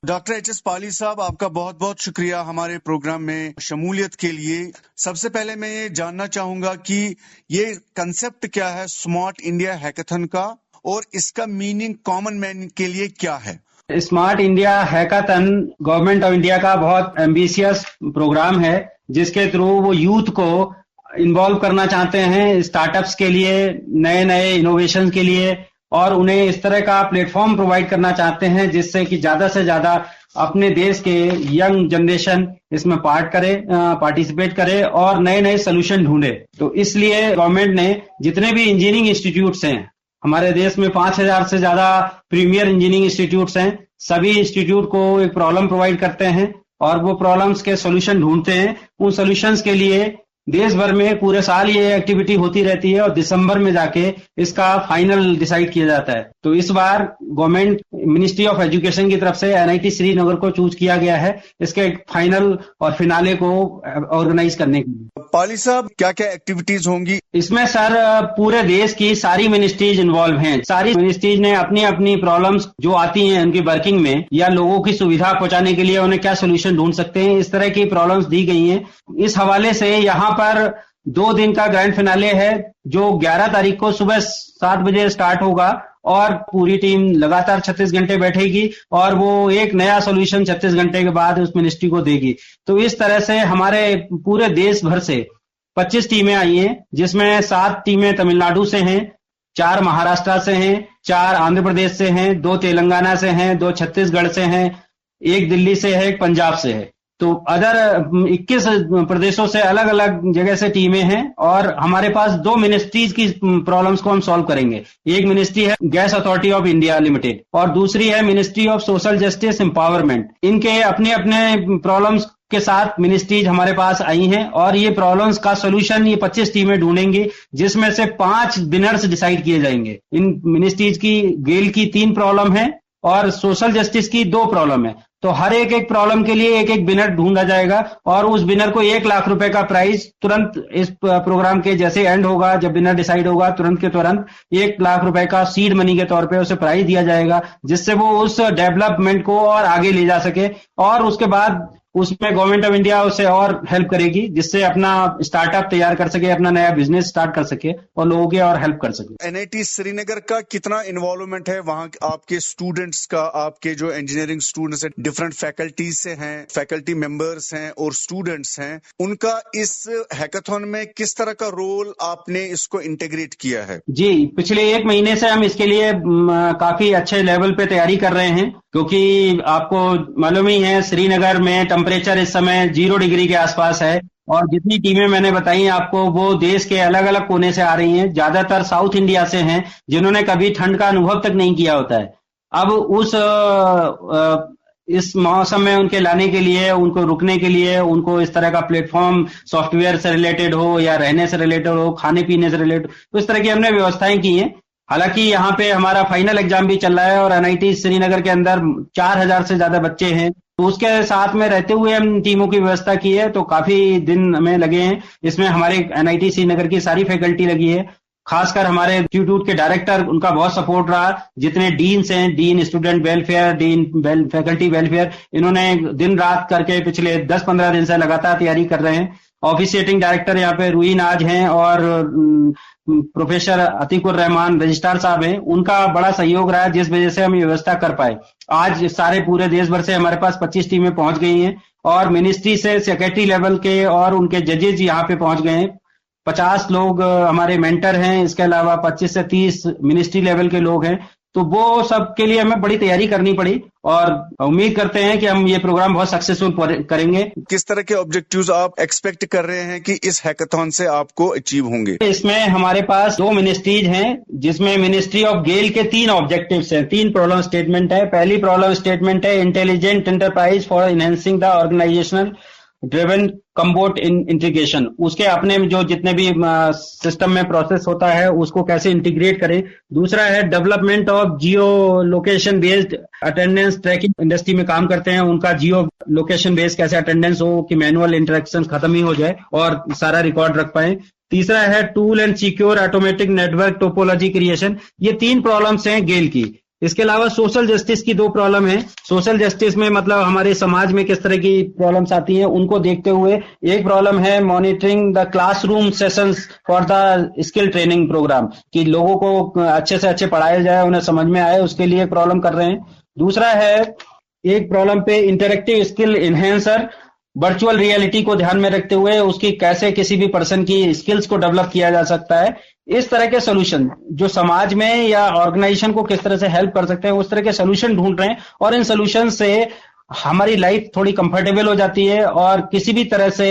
Doctor HS. पाली साहब, आपका बहुत बहुत शुक्रिया हमारे प्रोग्राम में शमूलियत के लिए। सबसे पहले मैं ये जानना चाहूंगा कि ये कंसेप्ट क्या है स्मार्ट इंडिया हैकाथन का, और इसका मीनिंग कॉमन मैन के लिए क्या है? Smart India hackathon government of India का बहुत एम्बिशियस प्रोग्राम है, जिसके थ्रू वो यूथ को इन्वॉल्व करना चाहते हैं स्टार्टअप्स के लिए, नए नए इनोवेशन के लिए, और उन्हें इस तरह का प्लेटफॉर्म प्रोवाइड करना चाहते हैं जिससे कि ज्यादा से ज्यादा अपने देश के यंग जनरेशन इसमें पार्टिसिपेट करे और नए नए सोल्यूशन ढूंढे। तो इसलिए गवर्नमेंट ने जितने भी इंजीनियरिंग इंस्टीट्यूट्स हैं, हमारे देश में 5,000 से ज्यादा प्रीमियर इंजीनियरिंग इंस्टीट्यूट्स हैं, सभी इंस्टीट्यूट को एक प्रॉब्लम प्रोवाइड करते हैं और वो प्रॉब्लम्स के सॉल्यूशन ढूंढते हैं। उन सॉल्यूशंस के लिए देश भर में पूरे साल ये एक्टिविटी होती रहती है और दिसंबर में जाके इसका फाइनल डिसाइड किया जाता है। तो इस बार गवर्नमेंट मिनिस्ट्री ऑफ एजुकेशन की तरफ से एनआईटी श्रीनगर को चूज किया गया है इसके फाइनल और फिनाले को ऑर्गेनाइज करने के लिए। पाली साहब, क्या क्या एक्टिविटीज होंगी इसमें? सर, पूरे देश की सारी मिनिस्ट्रीज इन्वॉल्व हैं। सारी मिनिस्ट्रीज ने अपनी अपनी प्रॉब्लम्स जो आती हैं उनकी वर्किंग में या लोगों की सुविधा पहुंचाने के लिए उन्हें क्या सोल्यूशन ढूंढ सकते हैं, इस तरह की प्रॉब्लम्स दी गई हैं। इस हवाले से यहाँ पर 2 दिन का ग्रैंड फिनाले है जो 11 तारीख को सुबह 7 बजे स्टार्ट होगा और पूरी टीम लगातार 36 घंटे बैठेगी और वो एक नया सॉल्यूशन 36 घंटे के बाद उस मिनिस्ट्री को देगी। तो इस तरह से हमारे पूरे देश भर से 25 टीमें आई हैं, जिसमें 7 टीमें तमिलनाडु से हैं, 4 महाराष्ट्र से हैं, 4 आंध्र प्रदेश से हैं, 2 तेलंगाना से हैं, 2 छत्तीसगढ़ से हैं, 1 दिल्ली से है, 1 पंजाब से है। तो अदर 21 प्रदेशों से अलग अलग जगह से टीमें हैं और हमारे पास 2 मिनिस्ट्रीज की प्रॉब्लम्स को हम सॉल्व करेंगे। एक मिनिस्ट्री है gas authority of India limited और दूसरी है ministry of social justice empowerment. इनके अपने अपने प्रॉब्लम्स के साथ मिनिस्ट्रीज हमारे पास आई हैं और ये प्रॉब्लम्स का सोल्यूशन ये 25 टीमें ढूंढेंगी, जिसमें से 5 विनर्स डिसाइड किए जाएंगे। इन मिनिस्ट्रीज की गेल की 3 प्रॉब्लम है और सोशल जस्टिस की 2 प्रॉब्लम है। तो हर एक प्रॉब्लम के लिए एक विनर ढूंढा जाएगा और उस विनर को 1 लाख रुपए का प्राइज तुरंत इस प्रोग्राम के जैसे एंड होगा, जब विनर डिसाइड होगा तुरंत के तुरंत 1 लाख रुपए का सीड मनी के तौर पे उसे प्राइज दिया जाएगा, जिससे वो उस डेवलपमेंट को और आगे ले जा सके और उसके बाद उसमें गवर्नमेंट ऑफ इंडिया उसे और हेल्प करेगी, जिससे अपना स्टार्टअप तैयार कर सके, अपना नया बिजनेस स्टार्ट कर सके और लोगों की और हेल्प कर सके। एनआईटी श्रीनगर का कितना इन्वॉल्वमेंट है वहाँ आपके स्टूडेंट्स का? आपके जो इंजीनियरिंग स्टूडेंट्स हैं, डिफरेंट फैकल्टीज से हैं, फैकल्टी मेंबर्स हैं और स्टूडेंट्स हैं, उनका इस हैकाथन में किस तरह का रोल आपने इसको इंटीग्रेट किया है? जी, पिछले 1 महीने से हम इसके लिए काफी अच्छे लेवल पे तैयारी कर रहे हैं, क्योंकि आपको मालूम ही है श्रीनगर में टेम्परेचर इस समय 0 डिग्री के आसपास है और जितनी टीमें मैंने बताई आपको वो देश के अलग अलग कोने से आ रही हैं, ज्यादातर साउथ इंडिया से हैं जिन्होंने कभी ठंड का अनुभव तक नहीं किया होता है। अब इस मौसम में उनके लाने के लिए, उनको रुकने के लिए, उनको इस तरह का प्लेटफॉर्म सॉफ्टवेयर से रिलेटेड हो या रहने से रिलेटेड हो, खाने पीने से रिलेटेड, तो इस तरह की हमने व्यवस्थाएं की हैं। हालांकि यहाँ पे हमारा फाइनल एग्जाम भी चल रहा है और एनआईटी श्रीनगर के अंदर 4,000 से ज्यादा बच्चे हैं, तो उसके साथ में रहते हुए हम टीमों की व्यवस्था की है। तो काफी दिन हमें लगे हैं इसमें, हमारे एनआईटी श्रीनगर की सारी फैकल्टी लगी है, खासकर हमारे इंस्टीट्यूट के डायरेक्टर, उनका बहुत सपोर्ट रहा। जितने डीन्स हैं, dean student welfare, dean faculty welfare, इन्होंने दिन रात करके पिछले 10-15 दिन से लगातार तैयारी कर रहे हैं। ऑफिशिएटिंग डायरेक्टर यहाँ पे रुई नाज हैं और प्रोफेसर अतीकुर रहमान रजिस्ट्रार साहब हैं, उनका बड़ा सहयोग रहा है जिस वजह से हम ये व्यवस्था कर पाए। आज सारे पूरे देश भर से हमारे पास 25 टीमें पहुंच गई हैं और मिनिस्ट्री से सेक्रेटरी लेवल के और उनके जजेज यहाँ पे पहुंच गए हैं। 50 लोग हमारे मेंटर हैं, इसके अलावा 25 से 30 मिनिस्ट्री लेवल के लोग हैं। तो वो सब के लिए हमें बड़ी तैयारी करनी पड़ी और उम्मीद करते हैं कि हम ये प्रोग्राम बहुत सक्सेसफुल करेंगे। किस तरह के ऑब्जेक्टिव्स आप एक्सपेक्ट कर रहे हैं कि इस हैकाथन से आपको अचीव होंगे? इसमें हमारे पास 2 मिनिस्ट्रीज हैं, जिसमें मिनिस्ट्री ऑफ गेल के 3 ऑब्जेक्टिव्स हैं, 3 प्रॉब्लम स्टेटमेंट है। पहली प्रॉब्लम स्टेटमेंट है intelligent enterprise for enhancing the organisational driven chatbot integration. उसके अपने जो जितने भी सिस्टम में प्रोसेस होता है उसको कैसे इंटीग्रेट करें। दूसरा है development of geo location based attendance tracking, industry में काम करते हैं उनका जियो लोकेशन बेस्ड कैसे अटेंडेंस हो कि मैनुअल इंटरेक्शन खत्म ही हो जाए और सारा रिकॉर्ड रख पाए। तीसरा है tool and secure automatic network topology creation. ये 3 प्रॉब्लम्स हैं गेल की। इसके अलावा सोशल जस्टिस की 2 प्रॉब्लम है। सोशल जस्टिस में मतलब हमारे समाज में किस तरह की प्रॉब्लम्स आती हैं उनको देखते हुए एक प्रॉब्लम है monitoring the classroom sessions for the skill training program, कि लोगों को अच्छे से अच्छे पढ़ाया जाए, उन्हें समझ में आए, उसके लिए एक प्रॉब्लम कर रहे हैं। दूसरा है एक प्रॉब्लम पे interactive skill enhancer, virtual reality को ध्यान में रखते हुए उसकी कैसे किसी भी पर्सन की स्किल्स को डेवलप किया जा सकता है। इस तरह के सोल्यूशन जो समाज में या ऑर्गेनाइजेशन को किस तरह से हेल्प कर सकते हैं उस तरह के सोल्यूशन ढूंढ रहे हैं, और इन सोल्यूशन से हमारी लाइफ थोड़ी कंफर्टेबल हो जाती है और किसी भी तरह से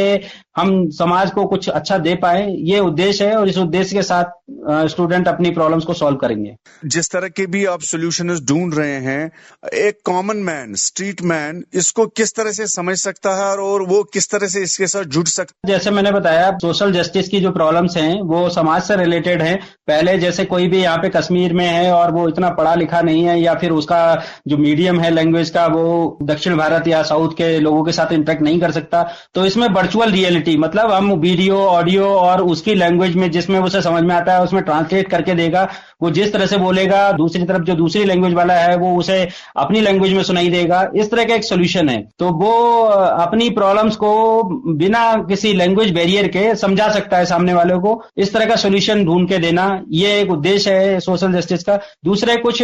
हम समाज को कुछ अच्छा दे पाए, ये उद्देश्य है, और इस उद्देश्य के साथ स्टूडेंट अपनी प्रॉब्लम्स को सॉल्व करेंगे। जिस तरह के भी आप सॉल्यूशंस ढूंढ रहे हैं, एक कॉमन मैन, स्ट्रीट मैन इसको किस तरह से समझ सकता है और वो किस तरह से इसके साथ जुड़ सकता है? जैसे मैंने बताया, सोशल जस्टिस की जो प्रॉब्लम्स हैं वो समाज से रिलेटेड हैं। पहले जैसे कोई भी यहाँ पे कश्मीर में है और वो इतना पढ़ा लिखा नहीं है, या फिर उसका जो मीडियम है लैंग्वेज का वो दक्षिण भारत या साउथ के लोगों के साथ इंटरेक्ट नहीं कर सकता, तो इसमें वर्चुअल रियलिटी मतलब हम वीडियो, ऑडियो और उसकी लैंग्वेज में जिसमें उसे समझ में आता है उसमें ट्रांसलेट करके देगा। वो जिस तरह से बोलेगा, दूसरी तरफ जो दूसरी लैंग्वेज वाला है वो उसे अपनी लैंग्वेज में सुनाई देगा। इस तरह का एक सोल्यूशन है, तो वो अपनी प्रॉब्लम्स को बिना किसी लैंग्वेज बैरियर के समझा सकता है सामने वालों को। इस तरह का सोल्यूशन ढूंढ के देना, ये एक उद्देश्य है सोशल जस्टिस का। दूसरे कुछ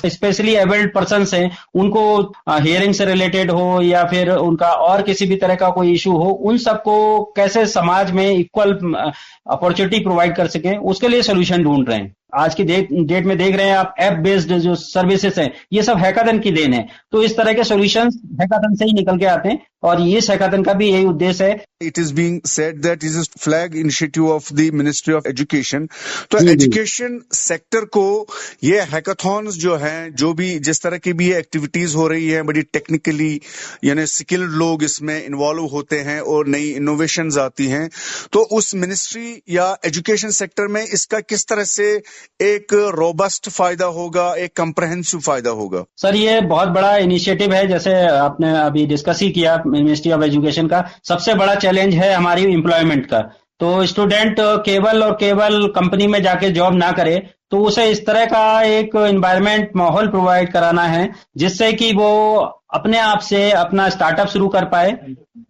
स्पेशली एबल्ड पर्सन्स हैं, उनको हियरिंग से रिलेटेड हो या फिर उनका और किसी भी तरह का कोई इशू हो, उन सबको कैसे समाज में इक्वल अपॉर्चुनिटी प्रोवाइड कर सके, उसके लिए सोल्यूशन ढूंढ रहे हैं। आज की डेट में देख रहे हैं आप, ऐप बेस्ड जो सर्विसेज हैं ये सब हैकाथन की देन है, तो इस तरह के सॉल्यूशंस हैकाथन से ही निकल के आते हैं, और इस हैकाथन का भी यही उद्देश्य है। It is being said that is a flag initiative of the ministry of education. तो एजुकेशन सेक्टर को ये हैकाथॉन्स जो हैं, जो भी जिस तरह की भी एक्टिविटीज हो रही है, बड़ी टेक्निकली यानी स्किल्ड लोग इसमें इन्वॉल्व होते हैं और नई इनोवेशंस आती हैं, तो उस मिनिस्ट्री या एजुकेशन सेक्टर में इसका किस तरह से एक रोबस्ट फायदा होगा, एक कंप्रहेंसिव फायदा होगा? सर, ये बहुत बड़ा इनिशिएटिव है, जैसे आपने अभी डिस्कस ही किया मिनिस्ट्री ऑफ एजुकेशन का। सबसे बड़ा चैलेंज है हमारी एम्प्लॉयमेंट का, तो स्टूडेंट केवल और केवल कंपनी में जाके जॉब ना करे, तो उसे इस तरह का एक एनवायरनमेंट, माहौल प्रोवाइड कराना है जिससे कि वो अपने आप से अपना स्टार्टअप शुरू कर पाए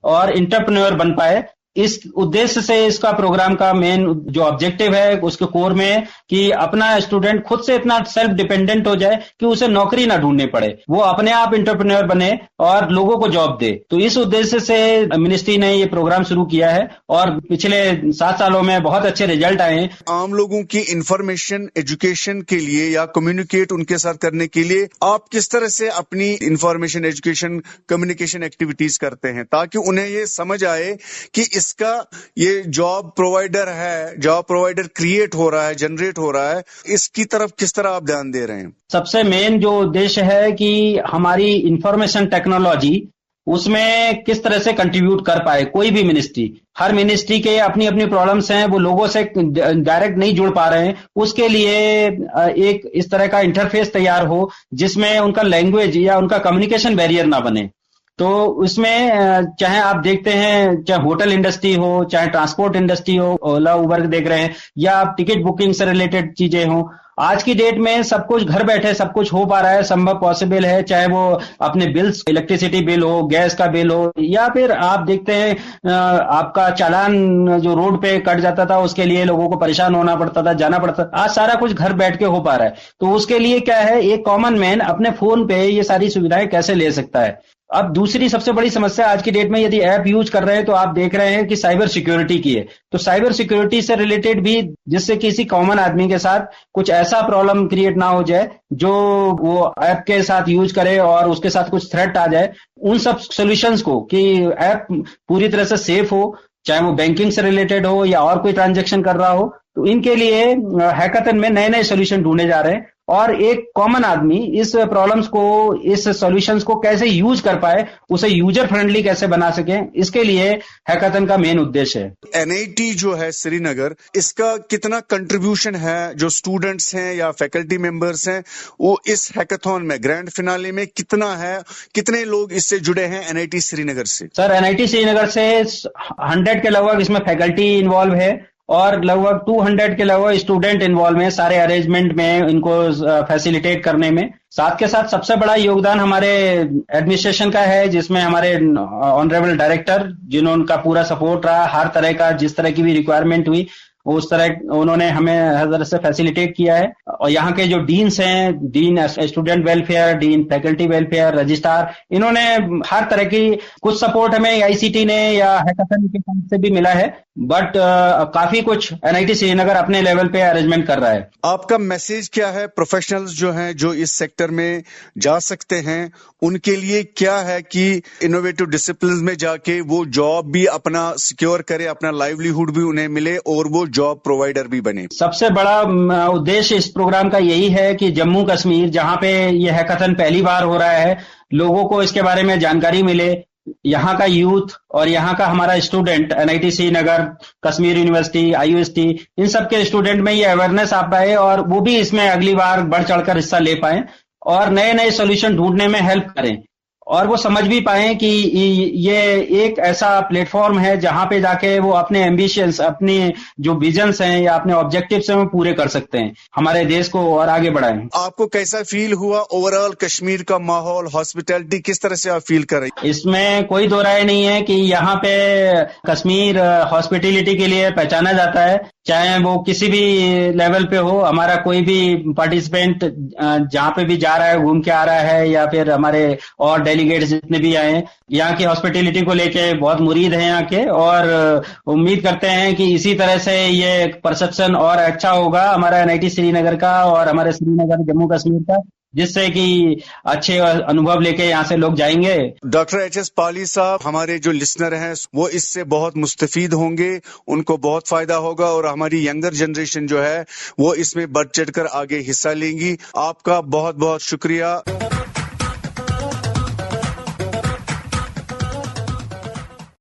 और एंटरप्रेन्योर बन पाए। इस उद्देश्य से इसका प्रोग्राम का मेन जो ऑब्जेक्टिव है उसके कोर में कि अपना स्टूडेंट खुद से इतना सेल्फ डिपेंडेंट हो जाए कि उसे नौकरी ना ढूंढनी पड़े, वो अपने आप एंटरप्रेन्योर बने और लोगों को जॉब दे। तो इस उद्देश्य से मिनिस्ट्री ने ये प्रोग्राम शुरू किया है और पिछले 7 सालों में बहुत अच्छे रिजल्ट आए हैं। आम लोगों की इंफॉर्मेशन एजुकेशन के लिए या कम्युनिकेट उनके साथ करने के लिए आप किस तरह से अपनी इंफॉर्मेशन एजुकेशन कम्युनिकेशन एक्टिविटीज करते हैं, ताकि उन्हें ये समझ आए कि इसका ये जॉब प्रोवाइडर है, जॉब प्रोवाइडर क्रिएट हो रहा है, जनरेट हो रहा है, इसकी तरफ किस तरह आप ध्यान दे रहे हैं? सबसे मेन जो उद्देश्य है कि हमारी इंफॉर्मेशन टेक्नोलॉजी उसमें किस तरह से कंट्रीब्यूट कर पाए कोई भी मिनिस्ट्री। हर मिनिस्ट्री के अपनी अपनी प्रॉब्लम्स हैं, वो लोगों से डायरेक्ट नहीं जुड़ पा रहे हैं, उसके लिए एक इस तरह का इंटरफेस तैयार हो जिसमें उनका लैंग्वेज या उनका कम्युनिकेशन बैरियर ना बने। तो उसमें चाहे आप देखते हैं, चाहे होटल इंडस्ट्री हो, चाहे ट्रांसपोर्ट इंडस्ट्री हो, ओला उबर देख रहे हैं, या आप टिकट बुकिंग से रिलेटेड चीजें हो, आज की डेट में सब कुछ घर बैठे सब कुछ हो पा रहा है, संभव पॉसिबल है। चाहे वो अपने बिल्स, इलेक्ट्रिसिटी बिल हो, गैस का बिल हो, या फिर आप देखते हैं आपका चालान जो रोड पे कट जाता था उसके लिए लोगों को परेशान होना पड़ता था, जाना पड़ता था, आज सारा कुछ घर बैठ के हो पा रहा है। तो उसके लिए क्या है, एक कॉमन मैन अपने फोन पे ये सारी सुविधाएं कैसे ले सकता है। अब दूसरी सबसे बड़ी समस्या आज की डेट में, यदि ऐप यूज कर रहे हैं तो आप देख रहे हैं कि साइबर सिक्योरिटी की है। तो साइबर सिक्योरिटी से रिलेटेड भी, जिससे किसी कॉमन आदमी के साथ कुछ ऐसा प्रॉब्लम क्रिएट ना हो जाए जो वो ऐप के साथ यूज करे और उसके साथ कुछ थ्रेट आ जाए, उन सब सॉल्यूशंस को कि ऐप पूरी तरह से सेफ हो, चाहे वो बैंकिंग से रिलेटेड हो या और कोई ट्रांजैक्शन कर रहा हो, तो इनके लिए हैकाथन में नए नए सॉल्यूशन ढूंढे जा रहे हैं। और एक कॉमन आदमी इस प्रॉब्लम्स को, इस सॉल्यूशंस को कैसे यूज कर पाए, उसे यूजर फ्रेंडली कैसे बना सके, इसके लिए हैकाथन का मेन उद्देश्य है। एनआईटी जो है श्रीनगर, इसका कितना कंट्रीब्यूशन है, जो स्टूडेंट्स हैं या फैकल्टी मेंबर्स हैं, वो इस हैकाथन में ग्रैंड फिनाले में कितना है, कितने लोग इससे जुड़े हैं एनआईटी श्रीनगर से? सर, एनआईटी श्रीनगर से 100 के लगभग इसमें फैकल्टी इन्वॉल्व है और लगभग 200 के लगभग स्टूडेंट इन्वॉल्व हैं सारे अरेंजमेंट में, इनको फैसिलिटेट करने में। साथ के साथ सबसे बड़ा योगदान हमारे एडमिनिस्ट्रेशन का है, जिसमें हमारे ऑनरेबल डायरेक्टर, जिन्होंने पूरा सपोर्ट रहा, हर तरह का जिस तरह की भी रिक्वायरमेंट हुई उस तरह उन्होंने हमें हर तरह से फैसिलिटेट किया है। और यहाँ के जो डीन्स हैं, dean student welfare, dean faculty welfare, registrar, इन्होंने हर तरह की, कुछ सपोर्ट हमें आईसीटी ने या हैकाथन के फंड से भी मिला है, बट काफी कुछ एनआईटी श्रीनगर अपने लेवल पे अरेंजमेंट कर रहा है। आपका मैसेज क्या है प्रोफेशनल्स जो हैं, जो इस सेक्टर में जा सकते हैं, उनके लिए क्या है कि इनोवेटिव डिसिप्लिन में जाके वो जॉब भी अपना सिक्योर करे, अपना लाइवलीहुड भी उन्हें मिले और वो जॉब प्रोवाइडर भी बने? सबसे बड़ा उद्देश्य इस प्रोग्राम का यही है कि जम्मू कश्मीर, जहां पे ये हैकाथन पहली बार हो रहा है, लोगों को इसके बारे में जानकारी मिले। यहाँ का यूथ और यहाँ का हमारा student, NIT Srinagar, Kashmir university, IUST, इन सब के स्टूडेंट में ये अवेयरनेस आ पाए और वो भी इसमें अगली बार बढ़ चढ़कर हिस्सा ले पाए और नए नए सोल्यूशन ढूंढने में हेल्प करें, और वो समझ भी पाए कि ये एक ऐसा प्लेटफॉर्म है जहां पे जाके वो अपने एम्बिशंस, अपने जो विजन्स हैं या अपने ऑब्जेक्टिव्स हैं, वो पूरे कर सकते हैं, हमारे देश को और आगे बढ़ाएं। आपको कैसा फील हुआ ओवरऑल कश्मीर का माहौल, हॉस्पिटैलिटी, किस तरह से आप फील कर रहे हैं? इसमें कोई दो राय नहीं है कि यहाँ पे कश्मीर हॉस्पिटैलिटी के लिए पहचाना जाता है, चाहे वो किसी भी लेवल पे हो। हमारा कोई भी पार्टिसिपेंट जहाँ पे भी जा रहा है, घूम के आ रहा है, या फिर हमारे और डेलीगेट्स जितने भी आए हैं, यहाँ की हॉस्पिटैलिटी को लेके बहुत मुरीद हैं यहाँ के, और उम्मीद करते हैं कि इसी तरह से ये परसेप्शन और अच्छा होगा हमारा एनआईटी श्रीनगर का और हमारे श्रीनगर जम्मू कश्मीर का, जिससे कि अच्छे अनुभव लेके यहाँ से लोग जाएंगे। Doctor HS. पाली साहब, हमारे जो लिसनर हैं वो इससे बहुत मुस्तफीद होंगे, उनको बहुत फायदा होगा और हमारी यंगर जनरेशन जो है वो इसमें बढ़ चढ़कर आगे हिस्सा लेंगी। आपका बहुत बहुत शुक्रिया।